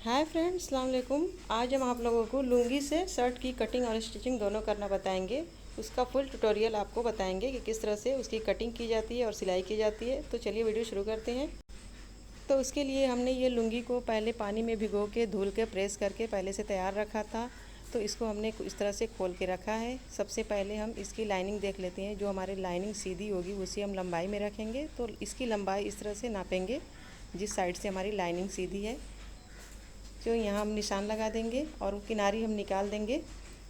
Hi friends, अस्सलाम वालेकुम। आज हम आप लोगों को लुंगी से शर्ट की कटिंग और स्टिचिंग दोनों करना बताएंगे। उसका फुल ट्यूटोरियल आपको बताएंगे कि किस तरह से उसकी कटिंग की जाती है और सिलाई की जाती है। तो चलिए वीडियो शुरू करते हैं। तो उसके लिए हमने ये लुंगी को पहले पानी में भिगो के धुल के प्रेस करके पहले से तैयार रखा था। तो इसको हमने इस तरह से खोल के रखा है। सबसे पहले हम इसकी लाइनिंग देख लेते हैं। जो हमारी लाइनिंग सीधी होगी उसी हम लंबाई में रखेंगे। तो इसकी लंबाई इस तरह से नापेंगे जिस साइड से हमारी लाइनिंग सीधी है। जो यहाँ हम निशान लगा देंगे और वो किनारी हम निकाल देंगे।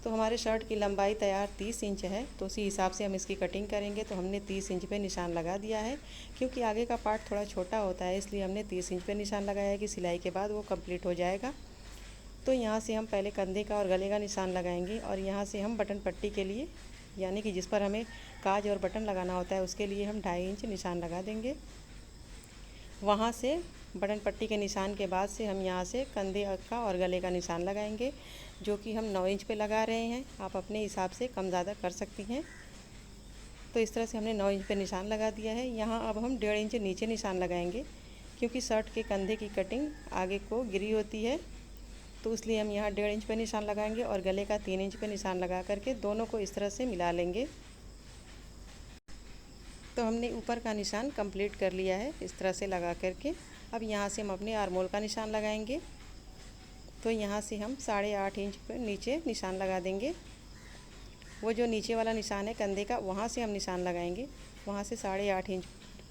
तो हमारे शर्ट की लंबाई तैयार 30 इंच है। तो उसी हिसाब से हम इसकी कटिंग करेंगे। तो हमने 30 इंच पे निशान लगा दिया है, क्योंकि आगे का पार्ट थोड़ा छोटा होता है, इसलिए हमने 30 इंच पे निशान लगाया है कि सिलाई के बाद वो कंप्लीट हो जाएगा। तो यहाँ से हम पहले कंधे का और गले का निशान लगाएंगे और यहाँ से हम बटन पट्टी के लिए, यानी कि जिस पर हमें काज और बटन लगाना होता है, उसके लिए हम 2.5 इंच निशान लगा देंगे। वहाँ से बटन पट्टी के निशान के बाद से हम यहाँ से कंधे का और गले का निशान लगाएंगे, जो कि हम 9 इंच पे लगा रहे हैं। आप अपने हिसाब से कम ज़्यादा कर सकती हैं। तो इस तरह से हमने 9 इंच पे निशान लगा दिया है। यहाँ अब हम 1.5 इंच नीचे निशान लगाएंगे, क्योंकि शर्ट के कंधे की कटिंग आगे को गिरी होती है। तो इसलिए हम यहाँ 1.5 इंच पे निशान लगाएंगे और गले का 3 इंच पे निशान लगा करके दोनों को इस तरह से मिला लेंगे। तो हमने ऊपर का निशान कंप्लीट कर लिया है इस तरह से लगा करके। अब यहाँ से हम अपने आर्मोल का निशान लगाएंगे। तो यहाँ से हम 8.5 इंच पर नीचे निशान लगा देंगे। वो जो नीचे वाला निशान है कंधे का, वहाँ से हम निशान लगाएंगे। वहाँ से 8.5 इंच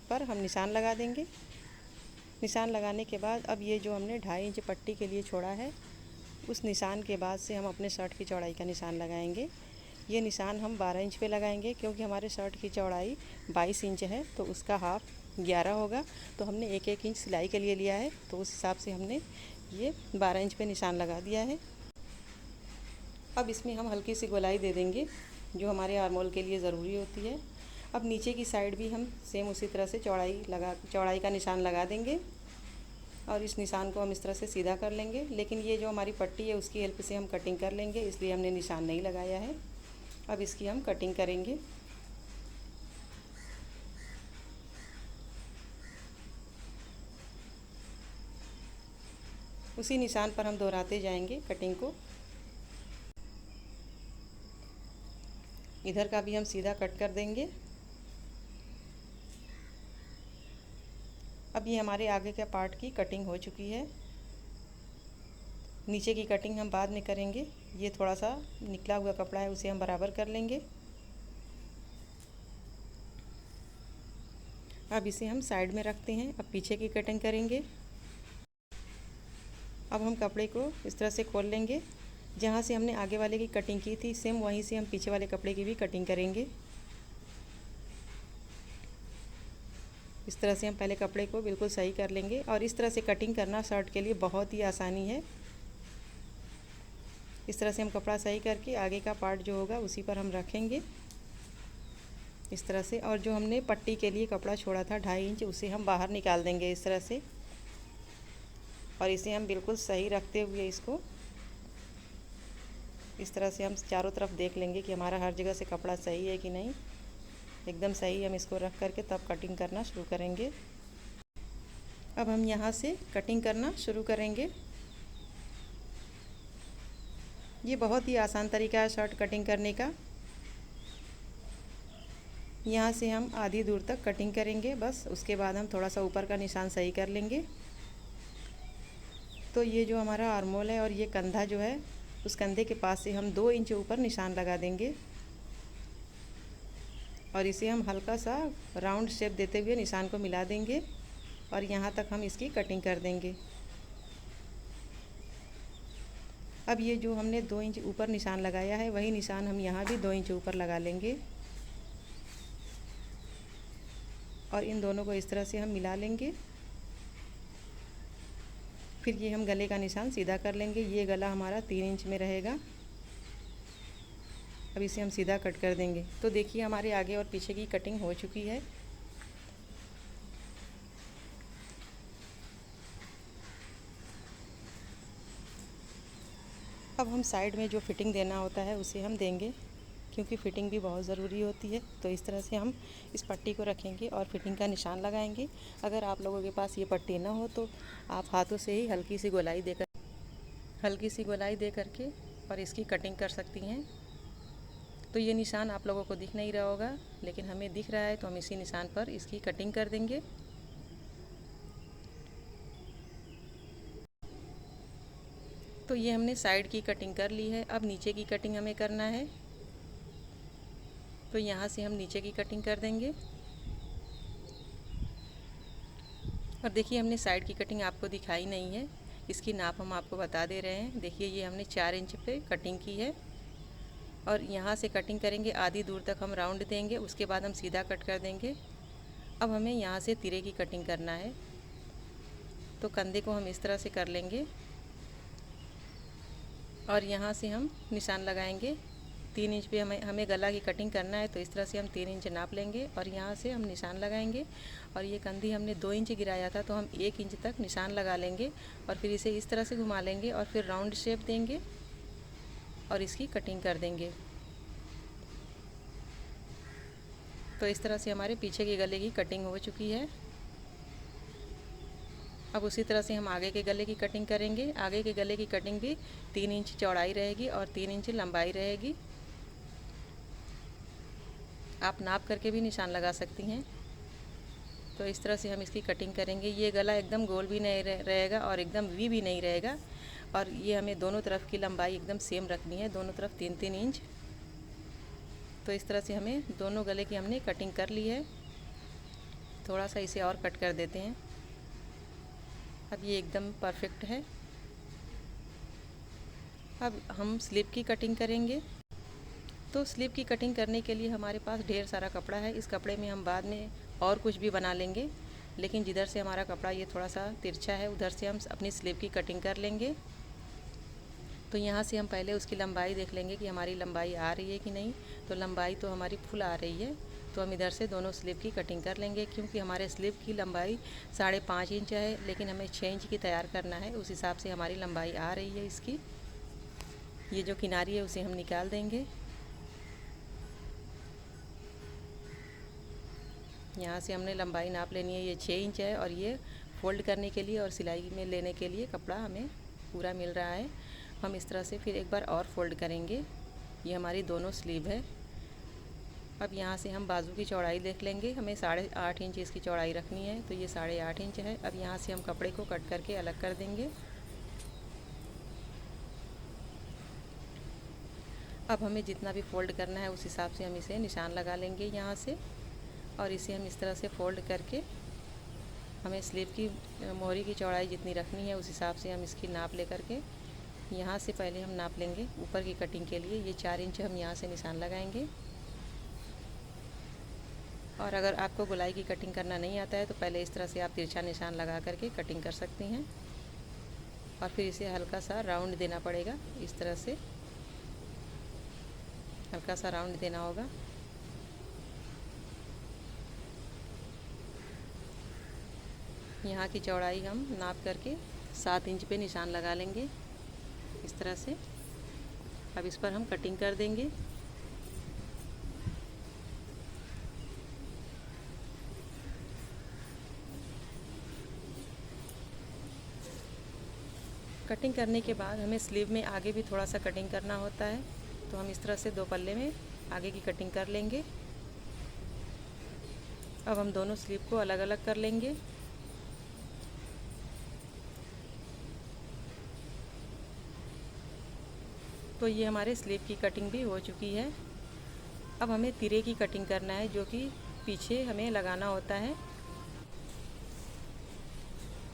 पर हम निशान लगा देंगे। निशान लगाने के बाद अब ये जो हमने 2.5 इंच पट्टी के लिए छोड़ा है, उस निशान के बाद से हम अपने शर्ट की चौड़ाई का निशान लगाएंगे। ये निशान हम 12 इंच पे लगाएंगे, क्योंकि हमारे शर्ट की चौड़ाई 22 इंच है, तो उसका हाफ 11 होगा। तो हमने 1-1 इंच सिलाई के लिए लिया है, तो उस हिसाब से हमने ये 12 इंच पे निशान लगा दिया है। अब इसमें हम हल्की सी गोलाई दे देंगे, जो हमारे आर्मोल के लिए ज़रूरी होती है। अब नीचे की साइड भी हम सेम उसी तरह से चौड़ाई का निशान लगा देंगे और इस निशान को हम इस तरह से सीधा कर लेंगे। लेकिन ये जो हमारी पट्टी है उसकी हेल्प से हम कटिंग कर लेंगे, इसलिए हमने निशान नहीं लगाया है। अब इसकी हम कटिंग करेंगे। उसी निशान पर हम दोहराते जाएंगे कटिंग को। इधर का भी हम सीधा कट कर देंगे। अब ये हमारे आगे के पार्ट की कटिंग हो चुकी है। नीचे की कटिंग हम बाद में करेंगे। ये थोड़ा सा निकला हुआ कपड़ा है, उसे हम बराबर कर लेंगे। अब इसे हम साइड में रखते हैं। अब पीछे की कटिंग करेंगे। अब हम कपड़े को इस तरह से खोल लेंगे। जहाँ से हमने आगे वाले की कटिंग की थी, सेम वहीं से हम पीछे वाले कपड़े की भी कटिंग करेंगे। इस तरह से हम पहले कपड़े को बिल्कुल सही कर लेंगे। और इस तरह से कटिंग करना शर्ट के लिए बहुत ही आसानी है। इस तरह से हम कपड़ा सही करके आगे का पार्ट जो होगा उसी पर हम रखेंगे इस तरह से। और जो हमने पट्टी के लिए कपड़ा छोड़ा था 2.5 इंच, उसे हम बाहर निकाल देंगे इस तरह से। और इसे हम बिल्कुल सही रखते हुए इसको इस तरह से हम चारों तरफ देख लेंगे कि हमारा हर जगह से कपड़ा सही है कि नहीं। एकदम सही हम इसको रख करके तब कटिंग करना शुरू करेंगे। अब हम यहाँ से कटिंग करना शुरू करेंगे। ये बहुत ही आसान तरीका है शर्ट कटिंग करने का। यहाँ से हम आधी दूर तक कटिंग करेंगे बस। उसके बाद हम थोड़ा सा ऊपर का निशान सही कर लेंगे। तो ये जो हमारा आर्मोल है और ये कंधा जो है, उस कंधे के पास से हम 2 इंच ऊपर निशान लगा देंगे और इसे हम हल्का सा राउंड शेप देते हुए निशान को मिला देंगे और यहाँ तक हम इसकी कटिंग कर देंगे। अब ये जो हमने 2 इंच ऊपर निशान लगाया है, वही निशान हम यहाँ भी 2 इंच ऊपर लगा लेंगे और इन दोनों को इस तरह से हम मिला लेंगे। फिर ये हम गले का निशान सीधा कर लेंगे। ये गला हमारा 3 इंच में रहेगा। अब इसे हम सीधा कट कर देंगे। तो देखिए हमारे आगे और पीछे की कटिंग हो चुकी है। अब हम साइड में जो फिटिंग देना होता है उसे हम देंगे, क्योंकि फ़िटिंग भी बहुत ज़रूरी होती है। तो इस तरह से हम इस पट्टी को रखेंगे और फिटिंग का निशान लगाएंगे। अगर आप लोगों के पास ये पट्टी ना हो तो आप हाथों से ही हल्की सी गोलाई देकर हल्की सी गोलाई दे करके और इसकी कटिंग कर सकती हैं। तो ये निशान आप लोगों को दिख नहीं रहा होगा, लेकिन हमें दिख रहा है, तो हम इसी निशान पर इसकी कटिंग कर देंगे। तो ये हमने साइड की कटिंग कर ली है। अब नीचे की कटिंग हमें करना है। तो यहाँ से हम नीचे की कटिंग कर देंगे। और देखिए हमने साइड की कटिंग आपको दिखाई नहीं है, इसकी नाप हम आपको बता दे रहे हैं। देखिए ये हमने 4 इंच पे कटिंग की है और यहाँ से कटिंग करेंगे, आधी दूर तक हम राउंड देंगे, उसके बाद हम सीधा कट कर देंगे। अब हमें यहाँ से तिरे की कटिंग करना है। तो कंधे को हम इस तरह से कर लेंगे और यहाँ से हम निशान लगाएंगे। 3 इंच पे हमें गला की कटिंग करना है, तो इस तरह से हम 3 इंच नाप लेंगे और यहाँ से हम निशान लगाएंगे। और ये कंधी हमने 2 इंच गिराया था, तो हम 1 इंच तक निशान लगा लेंगे और फिर इसे इस तरह से घुमा लेंगे और फिर राउंड शेप देंगे और इसकी कटिंग कर देंगे। तो इस तरह से हमारे पीछे के गले की कटिंग हो चुकी है। अब उसी तरह से हम आगे के गले की कटिंग करेंगे। आगे के गले की कटिंग भी 3 इंच चौड़ाई रहेगी और 3 इंच लंबाई रहेगी। आप नाप करके भी निशान लगा सकती हैं। तो इस तरह से हम इसकी कटिंग करेंगे। ये गला एकदम गोल भी नहीं रहेगा और एकदम वी भी नहीं रहेगा। और ये हमें दोनों तरफ की लंबाई एकदम सेम रखनी है, दोनों तरफ 3-3 इंच। तो इस तरह से हमें दोनों गले की हमने कटिंग कर ली है। थोड़ा सा इसे और कट कर देते हैं। अब ये एकदम परफेक्ट है। अब हम स्लीव की कटिंग करेंगे। तो स्लीव की कटिंग करने के लिए हमारे पास ढेर सारा कपड़ा है। इस कपड़े में हम बाद में और कुछ भी बना लेंगे, लेकिन जिधर से हमारा कपड़ा ये थोड़ा सा तिरछा है, उधर से हम अपनी स्लीव की कटिंग कर लेंगे। तो यहाँ से हम पहले उसकी लंबाई देख लेंगे कि हमारी लंबाई आ रही है कि नहीं। तो लंबाई तो हमारी फुल आ रही है, तो हम इधर से दोनों स्लीव की कटिंग कर लेंगे। क्योंकि हमारे स्लीव की लंबाई 5.5 इंच है, लेकिन हमें 6 इंच की तैयार करना है, उस हिसाब से हमारी लंबाई आ रही है इसकी। ये जो किनारी है उसे हम निकाल देंगे। यहाँ से हमने लंबाई नाप लेनी है, ये 6 इंच है और ये फोल्ड करने के लिए और सिलाई में लेने के लिए कपड़ा हमें पूरा मिल रहा है। हम इस तरह से फिर एक बार और फोल्ड करेंगे। ये हमारी दोनों स्लीव है। अब यहाँ से हम बाजू की चौड़ाई देख लेंगे। हमें 8.5 इंच इसकी चौड़ाई रखनी है, तो ये 8.5 इंच है। अब यहाँ से हम कपड़े को कट करके अलग कर देंगे। अब हमें जितना भी फोल्ड करना है उस हिसाब से हम इसे निशान लगा लेंगे यहाँ से। और इसे हम इस तरह से फोल्ड करके हमें स्लीव की मोहरी की चौड़ाई जितनी रखनी है उस हिसाब से हम इसकी नाप ले करके यहाँ से पहले हम नाप लेंगे ऊपर की कटिंग के लिए। ये 4 इंच हम यहाँ से निशान लगाएंगे। और अगर आपको गोलाई की कटिंग करना नहीं आता है तो पहले इस तरह से आप तिरछा निशान लगा करके कटिंग कर सकती हैं। और फिर इसे हल्का सा राउंड देना पड़ेगा, इस तरह से हल्का सा राउंड देना होगा। यहाँ की चौड़ाई हम नाप करके 7 इंच पे निशान लगा लेंगे, इस तरह से। अब इस पर हम कटिंग कर देंगे। कटिंग करने के बाद हमें स्लीव में आगे भी थोड़ा सा कटिंग करना होता है, तो हम इस तरह से 2 पल्ले में आगे की कटिंग कर लेंगे। अब हम दोनों स्लीव को अलग अलग कर लेंगे। तो ये हमारे स्लीव की कटिंग भी हो चुकी है। अब हमें तिरे की कटिंग करना है, जो कि पीछे हमें लगाना होता है।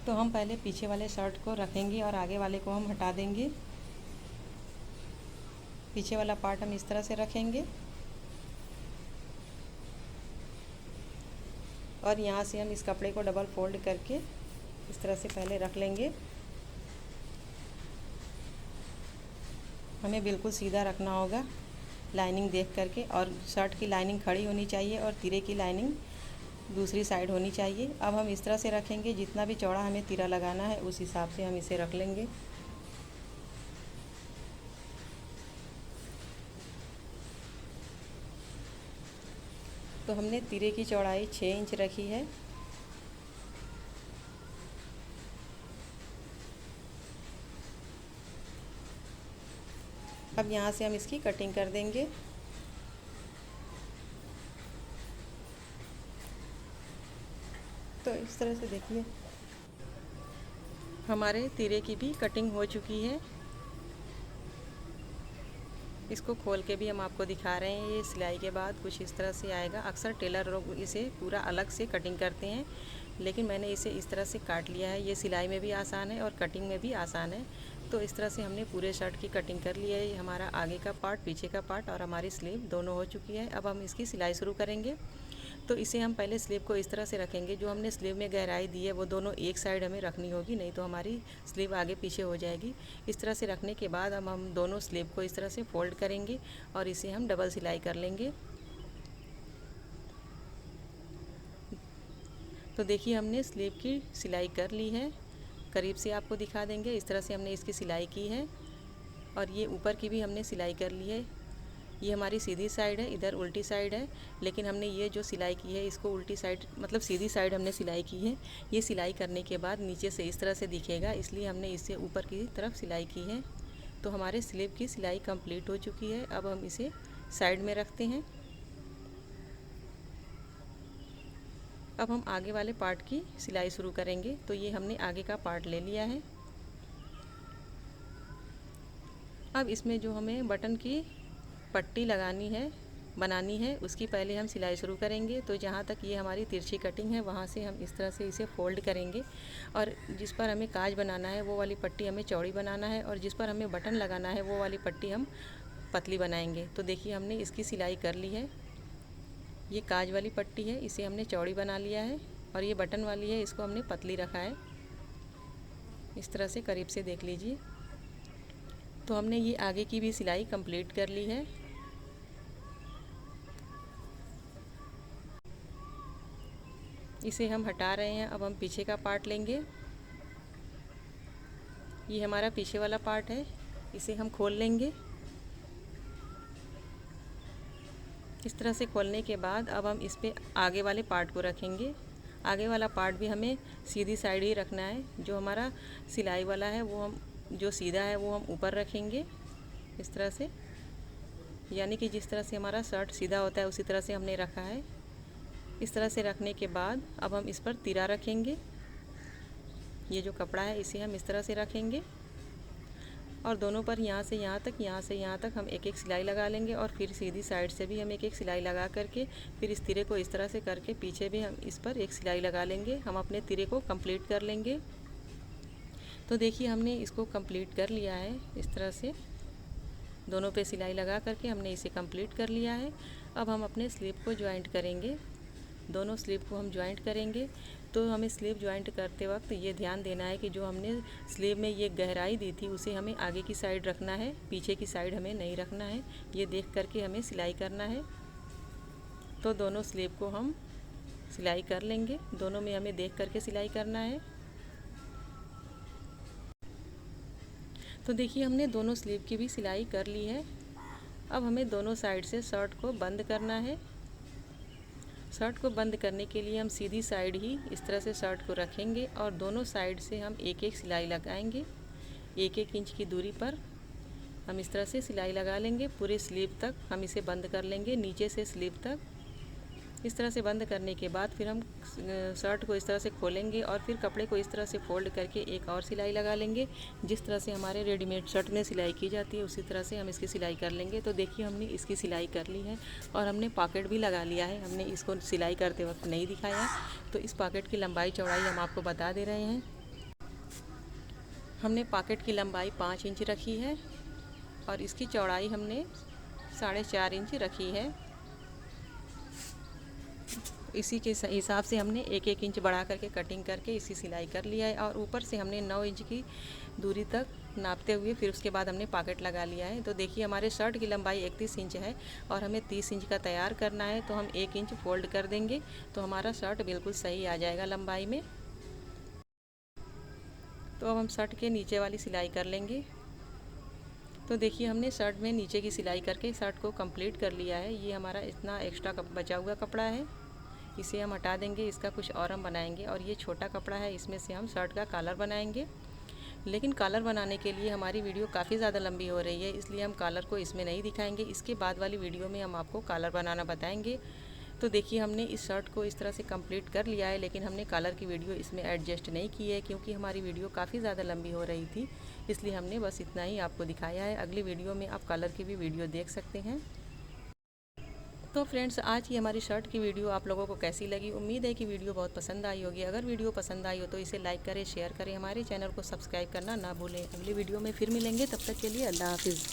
तो हम पहले पीछे वाले शर्ट को रखेंगे और आगे वाले को हम हटा देंगे। पीछे वाला पार्ट हम इस तरह से रखेंगे और यहाँ से हम इस कपड़े को डबल फोल्ड करके इस तरह से पहले रख लेंगे। हमें बिल्कुल सीधा रखना होगा लाइनिंग देख करके, और शर्ट की लाइनिंग खड़ी होनी चाहिए और तिरे की लाइनिंग दूसरी साइड होनी चाहिए। अब हम इस तरह से रखेंगे, जितना भी चौड़ा हमें तिरा लगाना है उस हिसाब से हम इसे रख लेंगे। तो हमने तिरे की चौड़ाई 6 इंच रखी है। अब यहाँ से हम इसकी कटिंग कर देंगे। तो इस तरह से देखिए हमारे तिरे की भी कटिंग हो चुकी है। इसको खोल के भी हम आपको दिखा रहे हैं। ये सिलाई के बाद कुछ इस तरह से आएगा। अक्सर टेलर लोग इसे पूरा अलग से कटिंग करते हैं, लेकिन मैंने इसे इस तरह से काट लिया है। ये सिलाई में भी आसान है और कटिंग में भी आसान है। तो इस तरह से हमने पूरे शर्ट की कटिंग कर ली है। ये हमारा आगे का पार्ट, पीछे का पार्ट और हमारी स्लीव दोनों हो चुकी है। अब हम इसकी सिलाई शुरू करेंगे। तो इसे हम पहले स्लीव को इस तरह से रखेंगे। जो हमने स्लीव में गहराई दी है वो दोनों एक साइड हमें रखनी होगी, नहीं तो हमारी स्लीव आगे पीछे हो जाएगी। इस तरह से रखने के बाद अब हम दोनों स्लीव को इस तरह से फोल्ड करेंगे और इसे हम डबल सिलाई कर लेंगे। तो देखिए हमने स्लीव की सिलाई कर ली है। करीब से आपको दिखा देंगे। इस तरह से हमने इसकी सिलाई की है और ये ऊपर की भी हमने सिलाई कर ली है। ये हमारी सीधी साइड है, इधर उल्टी साइड है, लेकिन हमने ये जो सिलाई की है इसको उल्टी साइड मतलब सीधी साइड हमने सिलाई की है। ये सिलाई करने के बाद नीचे से इस तरह से दिखेगा, इसलिए हमने इसे ऊपर की तरफ सिलाई की है। तो हमारे स्लीव की सिलाई कंप्लीट हो चुकी है। अब हम इसे साइड में रखते हैं। अब हम आगे वाले पार्ट की सिलाई शुरू करेंगे। तो ये हमने आगे का पार्ट ले लिया है। अब इसमें जो हमें बटन की पट्टी बनानी है, उसकी पहले हम सिलाई शुरू करेंगे। तो जहाँ तक ये हमारी तिरछी कटिंग है वहाँ से हम इस तरह से इसे फोल्ड करेंगे और जिस पर हमें काज बनाना है वो वाली पट्टी हमें चौड़ी बनाना है और जिस पर हमें बटन लगाना है वो वाली पट्टी हम पतली बनाएंगे। तो देखिए हमने इसकी सिलाई कर ली है। ये काज वाली पट्टी है, इसे हमने चौड़ी बना लिया है और ये बटन वाली है, इसको हमने पतली रखा है। इस तरह से करीब से देख लीजिए। तो हमने ये आगे की भी सिलाई कंप्लीट कर ली है। इसे हम हटा रहे हैं। अब हम पीछे का पार्ट लेंगे। ये हमारा पीछे वाला पार्ट है, इसे हम खोल लेंगे। इस तरह से खोलने के बाद अब हम इस पे आगे वाले पार्ट को रखेंगे। आगे वाला पार्ट भी हमें सीधी साइड ही रखना है। जो हमारा सिलाई वाला है वो हम जो सीधा है वो हम ऊपर रखेंगे इस तरह से, यानी कि जिस तरह से हमारा शर्ट सीधा होता है उसी तरह से हमने रखा है। इस तरह से रखने के बाद अब हम इस पर तिरा रखेंगे। ये जो कपड़ा है इसे हम इस तरह से रखेंगे और दोनों पर यहाँ से यहाँ तक हम एक एक सिलाई लगा लेंगे और फिर सीधी साइड से भी हम एक एक सिलाई लगा करके फिर इस तिरे को इस तरह से करके पीछे भी हम इस पर एक सिलाई लगा लेंगे। हम अपने तिरे को कंप्लीट कर लेंगे। तो देखिए हमने इसको कंप्लीट कर लिया है। इस तरह से दोनों पे सिलाई लगा करके हमने इसे कंप्लीट कर लिया है। अब हम अपने स्लीव को ज्वाइंट करेंगे। दोनों स्लीव को हम ज्वाइंट करेंगे। तो हमें स्लीव ज्वाइंट करते वक्त ये ध्यान देना है कि जो हमने स्लीव में ये गहराई दी थी उसे हमें आगे की साइड रखना है, पीछे की साइड हमें नहीं रखना है। ये देख करके हमें सिलाई करना है। तो दोनों स्लीव को हम सिलाई कर लेंगे। दोनों में हमें देख करके सिलाई करना है। तो देखिए हमने दोनों स्लीव की भी सिलाई कर ली है। अब हमें दोनों साइड से शर्ट को बंद करना है। शर्ट को बंद करने के लिए हम सीधी साइड ही इस तरह से शर्ट को रखेंगे और दोनों साइड से हम एक एक सिलाई लगाएंगे। 1-1 इंच की दूरी पर हम इस तरह से सिलाई लगा लेंगे। पूरे स्लीव तक हम इसे बंद कर लेंगे, नीचे से स्लीव तक। इस तरह से बंद करने के बाद फिर हम शर्ट को इस तरह से खोलेंगे और फिर कपड़े को इस तरह से फोल्ड करके एक और सिलाई लगा लेंगे। जिस तरह से हमारे रेडीमेड शर्ट में सिलाई की जाती है उसी तरह से हम इसकी सिलाई कर लेंगे। तो देखिए हमने इसकी सिलाई कर ली है और हमने पॉकेट भी लगा लिया है। हमने इसको सिलाई करते वक्त नहीं दिखाया, तो इस पॉकेट की लंबाई चौड़ाई हम आपको बता दे रहे हैं। हमने पॉकेट की लंबाई 5 इंच रखी है और इसकी चौड़ाई हमने 4.5 इंच रखी है। इसी के हिसाब से हमने 1-1 इंच बढ़ा करके कटिंग करके इसकी सिलाई कर लिया है और ऊपर से हमने 9 इंच की दूरी तक नापते हुए फिर उसके बाद हमने पॉकेट लगा लिया है। तो देखिए हमारे शर्ट की लंबाई 31 इंच है और हमें 30 इंच का तैयार करना है। तो हम 1 इंच फोल्ड कर देंगे तो हमारा शर्ट बिल्कुल सही आ जाएगा लंबाई में। तो अब हम शर्ट के नीचे वाली सिलाई कर लेंगे। तो देखिए हमने शर्ट में नीचे की सिलाई करके शर्ट को कंप्लीट कर लिया है। ये हमारा इतना एक्स्ट्रा बचा हुआ कपड़ा है, इसे हम हटा देंगे। इसका कुछ और हम बनाएंगे और ये छोटा कपड़ा है, इसमें से हम शर्ट का कॉलर बनाएंगे। लेकिन कॉलर बनाने के लिए हमारी वीडियो काफ़ी ज़्यादा लंबी हो रही है, इसलिए हम कॉलर को इसमें नहीं दिखाएंगे। इसके बाद वाली वीडियो में हम आपको कॉलर बनाना बताएंगे। तो देखिए हमने इस शर्ट को इस तरह से कंप्लीट कर लिया है, लेकिन हमने कॉलर की वीडियो इसमें एडजस्ट नहीं की है क्योंकि हमारी वीडियो काफ़ी ज़्यादा लंबी हो रही थी, इसलिए हमने बस इतना ही आपको दिखाया है। अगली वीडियो में आप कॉलर की भी वीडियो देख सकते हैं। तो फ्रेंड्स, आज की हमारी शर्ट की वीडियो आप लोगों को कैसी लगी? उम्मीद है कि वीडियो बहुत पसंद आई होगी। अगर वीडियो पसंद आई हो तो इसे लाइक करें, शेयर करें, हमारे चैनल को सब्सक्राइब करना ना भूलें। अगली वीडियो में फिर मिलेंगे, तब तक के लिए अल्लाह हाफिज़।